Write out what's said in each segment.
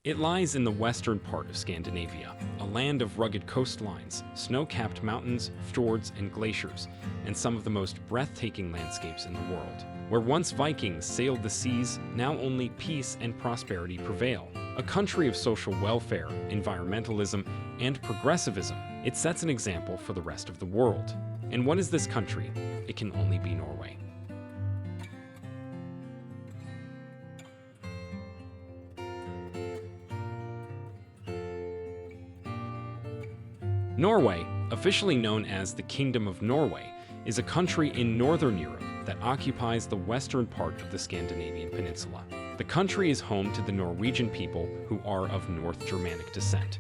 It lies in the western part of Scandinavia, a land of rugged coastlines, snow-capped mountains, fjords, and glaciers, and some of the most breathtaking landscapes in the world. Where once Vikings sailed the seas, now only peace and prosperity prevail. A country of social welfare, environmentalism, and progressivism, it sets an example for the rest of the world. And what is this country? It can only be Norway. Norway, officially known as the Kingdom of Norway, is a country in northern Europe that occupies the western part of the Scandinavian peninsula. The country is home to the Norwegian people who are of North Germanic descent.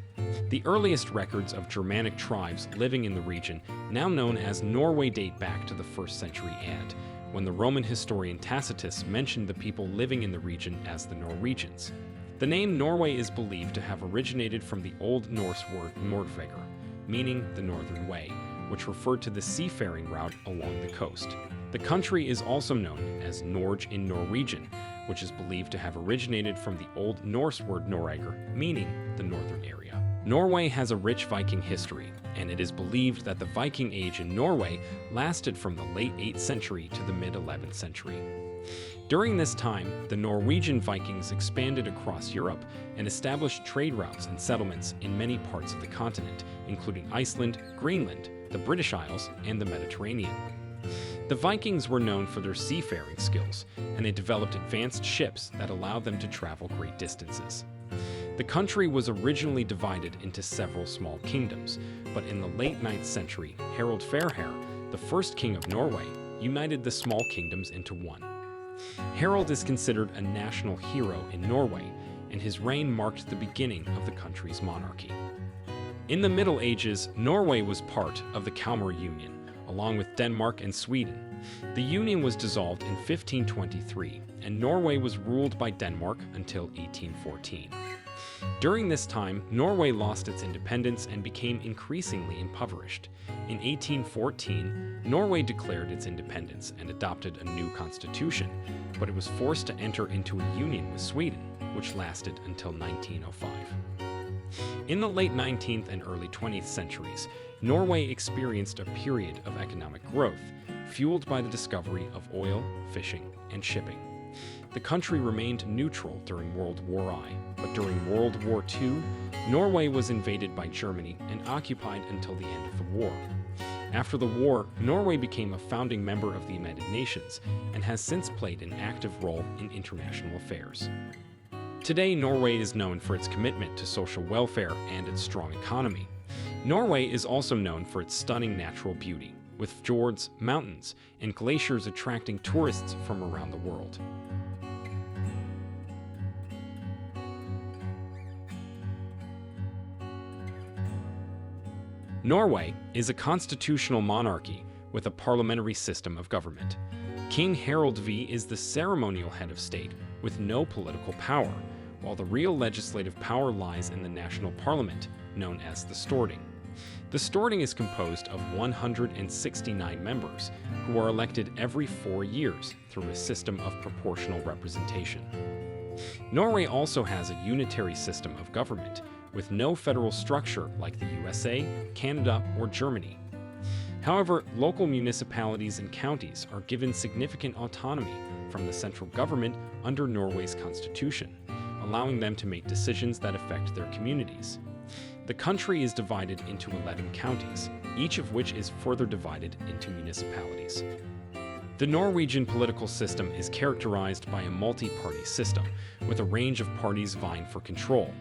The earliest records of Germanic tribes living in the region, now known as Norway, date back to the 1st century AD, when the Roman historian Tacitus mentioned the people living in the region as the Norwegians. The name Norway is believed to have originated from the Old Norse word Nordvegar, meaning the Northern Way, which referred to the seafaring route along the coast. The country is also known as Norge in Norwegian, which is believed to have originated from the Old Norse word Noreger, meaning the northern area. Norway has a rich Viking history, and it is believed that the Viking Age in Norway lasted from the late 8th century to the mid-11th century. During this time, the Norwegian Vikings expanded across Europe and established trade routes and settlements in many parts of the continent, including Iceland, Greenland, the British Isles, and the Mediterranean. The Vikings were known for their seafaring skills, and they developed advanced ships that allowed them to travel great distances. The country was originally divided into several small kingdoms, but in the late 9th century, Harald Fairhair, the first king of Norway, united the small kingdoms into one. Harald is considered a national hero in Norway, and his reign marked the beginning of the country's monarchy. In the Middle Ages, Norway was part of the Kalmar Union, along with Denmark and Sweden. The union was dissolved in 1523, and Norway was ruled by Denmark until 1814. During this time, Norway lost its independence and became increasingly impoverished. In 1814, Norway declared its independence and adopted a new constitution, but it was forced to enter into a union with Sweden, which lasted until 1905. In the late 19th and early 20th centuries, Norway experienced a period of economic growth, fueled by the discovery of oil, fishing, and shipping. The country remained neutral during World War I, but during World War II, Norway was invaded by Germany and occupied until the end of the war. After the war, Norway became a founding member of the United Nations and has since played an active role in international affairs. Today, Norway is known for its commitment to social welfare and its strong economy. Norway is also known for its stunning natural beauty, with fjords, mountains, and glaciers attracting tourists from around the world. Norway is a constitutional monarchy with a parliamentary system of government. King Harald V is the ceremonial head of state with no political power, while the real legislative power lies in the national parliament, known as the Storting. The Storting is composed of 169 members, who are elected every 4 years through a system of proportional representation. Norway also has a unitary system of government, with no federal structure like the USA, Canada, or Germany. However, local municipalities and counties are given significant autonomy from the central government under Norway's constitution, allowing them to make decisions that affect their communities. The country is divided into 11 counties, each of which is further divided into municipalities. The Norwegian political system is characterized by a multi-party system, with a range of parties vying for control.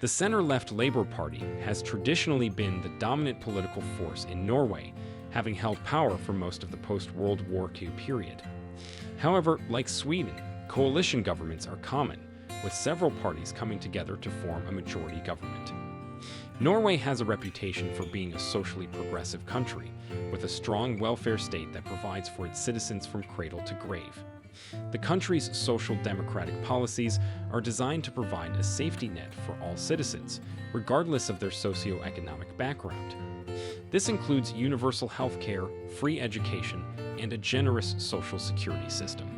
The center-left Labour Party has traditionally been the dominant political force in Norway, having held power for most of the post-World War II period. However, like Sweden, coalition governments are common, with several parties coming together to form a majority government. Norway has a reputation for being a socially progressive country, with a strong welfare state that provides for its citizens from cradle to grave. The country's social democratic policies are designed to provide a safety net for all citizens, regardless of their socioeconomic background. This includes universal health care, free education, and a generous social security system.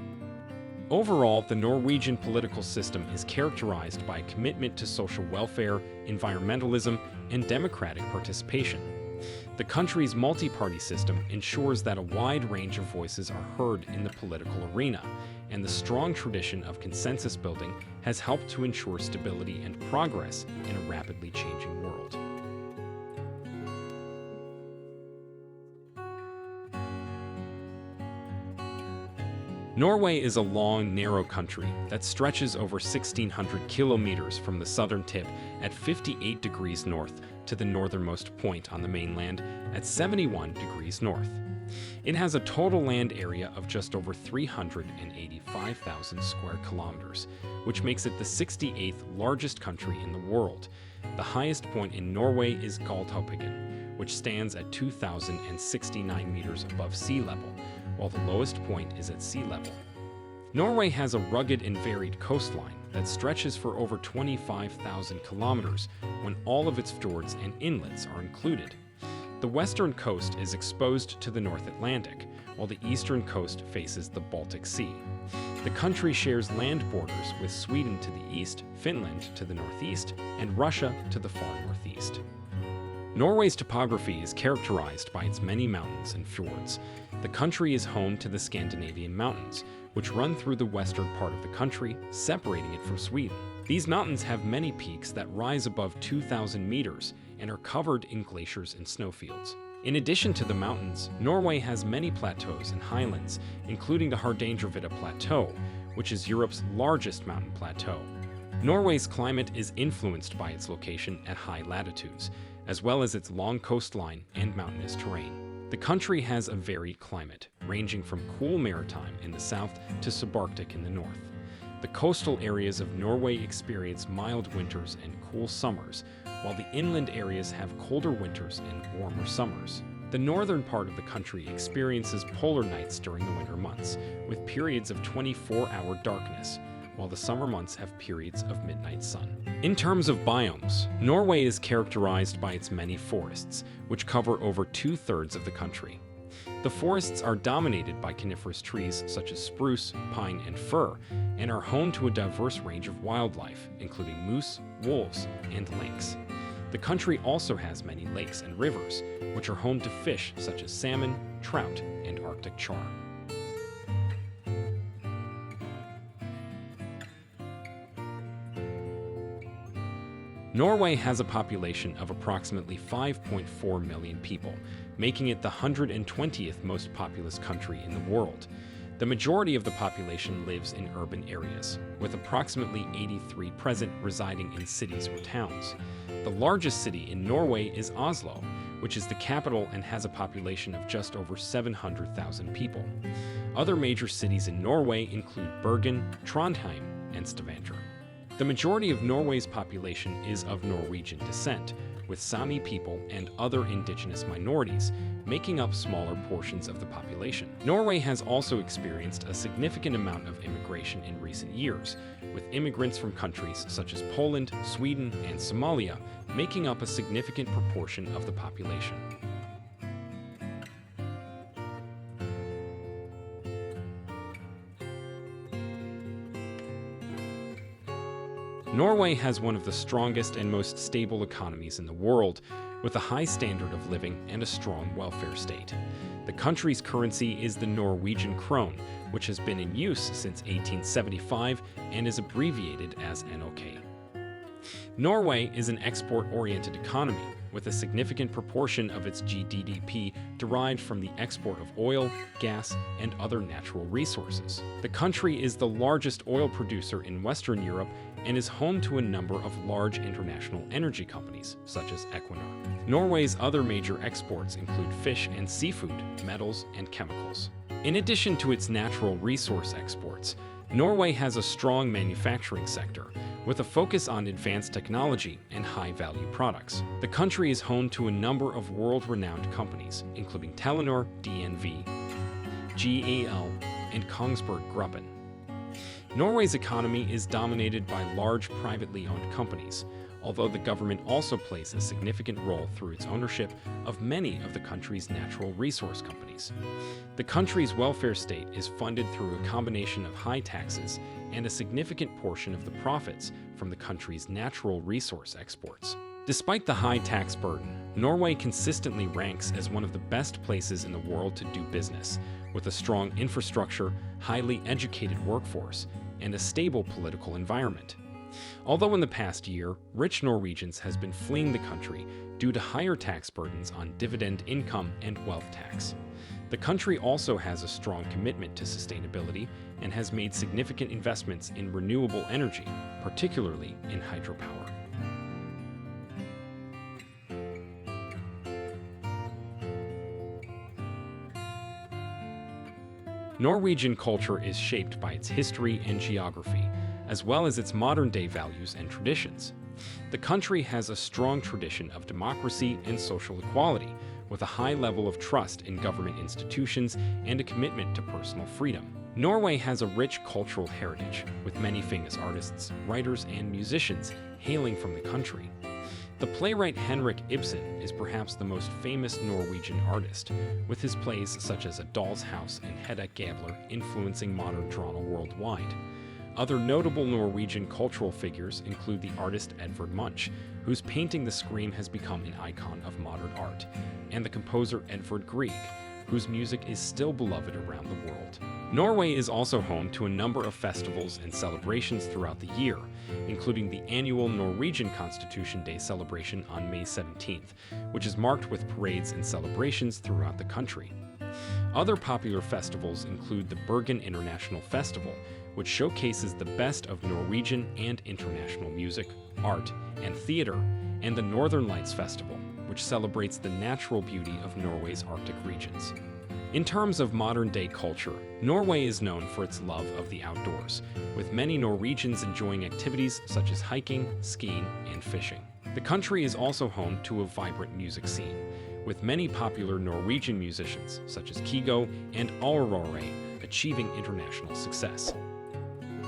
Overall, the Norwegian political system is characterized by a commitment to social welfare, environmentalism, and democratic participation. The country's multi-party system ensures that a wide range of voices are heard in the political arena, and the strong tradition of consensus building has helped to ensure stability and progress in a rapidly changing world. Norway is a long, narrow country that stretches over 1,600 kilometers from the southern tip at 58 degrees north to the northernmost point on the mainland at 71 degrees north. It has a total land area of just over 385,000 square kilometers, which makes it the 68th largest country in the world. The highest point in Norway is Galdhøpiggen, which stands at 2,069 meters above sea level, while the lowest point is at sea level. Norway has a rugged and varied coastline that stretches for over 25,000 kilometers when all of its fjords and inlets are included. The western coast is exposed to the North Atlantic, while the eastern coast faces the Baltic Sea. The country shares land borders with Sweden to the east, Finland to the northeast, and Russia to the far northeast. Norway's topography is characterized by its many mountains and fjords. The country is home to the Scandinavian mountains, which run through the western part of the country, separating it from Sweden. These mountains have many peaks that rise above 2,000 meters and are covered in glaciers and snowfields. In addition to the mountains, Norway has many plateaus and highlands, including the Hardangervidda Plateau, which is Europe's largest mountain plateau. Norway's climate is influenced by its location at high latitudes, as well as its long coastline and mountainous terrain. The country has a varied climate, ranging from cool maritime in the south to subarctic in the north. The coastal areas of Norway experience mild winters and cool summers, while the inland areas have colder winters and warmer summers. The northern part of the country experiences polar nights during the winter months, with periods of 24-hour darkness, while the summer months have periods of midnight sun. In terms of biomes, Norway is characterized by its many forests, which cover over 2/3 of the country. The forests are dominated by coniferous trees such as spruce, pine, and fir, and are home to a diverse range of wildlife, including moose, wolves, and lynx. The country also has many lakes and rivers, which are home to fish such as salmon, trout, and Arctic char. Norway has a population of approximately 5.4 million people, making it the 120th most populous country in the world. The majority of the population lives in urban areas, with approximately 83% residing in cities or towns. The largest city in Norway is Oslo, which is the capital and has a population of just over 700,000 people. Other major cities in Norway include Bergen, Trondheim, and Stavanger. The majority of Norway's population is of Norwegian descent, with Sami people and other indigenous minorities making up smaller portions of the population. Norway has also experienced a significant amount of immigration in recent years, with immigrants from countries such as Poland, Sweden, and Somalia making up a significant proportion of the population. Norway has one of the strongest and most stable economies in the world, with a high standard of living and a strong welfare state. The country's currency is the Norwegian krone, which has been in use since 1875 and is abbreviated as NOK. Norway is an export-oriented economy, with a significant proportion of its GDP derived from the export of oil, gas, and other natural resources. The country is the largest oil producer in Western Europe and is home to a number of large international energy companies, such as Equinor. Norway's other major exports include fish and seafood, metals, and chemicals. In addition to its natural resource exports, Norway has a strong manufacturing sector, with a focus on advanced technology and high-value products. The country is home to a number of world-renowned companies, including Telenor, DNV, GAL, and Kongsberg Gruppen. Norway's economy is dominated by large privately owned companies, although the government also plays a significant role through its ownership of many of the country's natural resource companies. The country's welfare state is funded through a combination of high taxes and a significant portion of the profits from the country's natural resource exports. Despite the high tax burden, Norway consistently ranks as one of the best places in the world to do business, with a strong infrastructure, highly educated workforce, and a stable political environment. Although in the past year, rich Norwegians has been fleeing the country due to higher tax burdens on dividend income and wealth tax. The country also has a strong commitment to sustainability and has made significant investments in renewable energy, particularly in hydropower. Norwegian culture is shaped by its history and geography, as well as its modern-day values and traditions. The country has a strong tradition of democracy and social equality, with a high level of trust in government institutions and a commitment to personal freedom. Norway has a rich cultural heritage, with many famous artists, writers, and musicians hailing from the country. The playwright Henrik Ibsen is perhaps the most famous Norwegian artist, with his plays such as A Doll's House and Hedda Gabler influencing modern drama worldwide. Other notable Norwegian cultural figures include the artist Edvard Munch, whose painting The Scream has become an icon of modern art, and the composer Edvard Grieg, whose music is still beloved around the world. Norway is also home to a number of festivals and celebrations throughout the year, including the annual Norwegian Constitution Day celebration on May 17th, which is marked with parades and celebrations throughout the country. Other popular festivals include the Bergen International Festival, which showcases the best of Norwegian and international music, art, and theater, and the Northern Lights Festival, which celebrates the natural beauty of Norway's Arctic regions. In terms of modern-day culture, Norway is known for its love of the outdoors, with many Norwegians enjoying activities such as hiking, skiing, and fishing. The country is also home to a vibrant music scene, with many popular Norwegian musicians such as Kygo and Aurore achieving international success.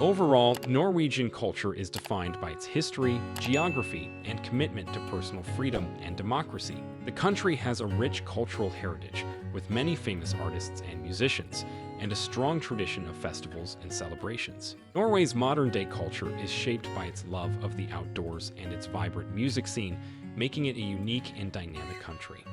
Overall, Norwegian culture is defined by its history, geography, and commitment to personal freedom and democracy. The country has a rich cultural heritage, with many famous artists and musicians, and a strong tradition of festivals and celebrations. Norway's modern-day culture is shaped by its love of the outdoors and its vibrant music scene, making it a unique and dynamic country.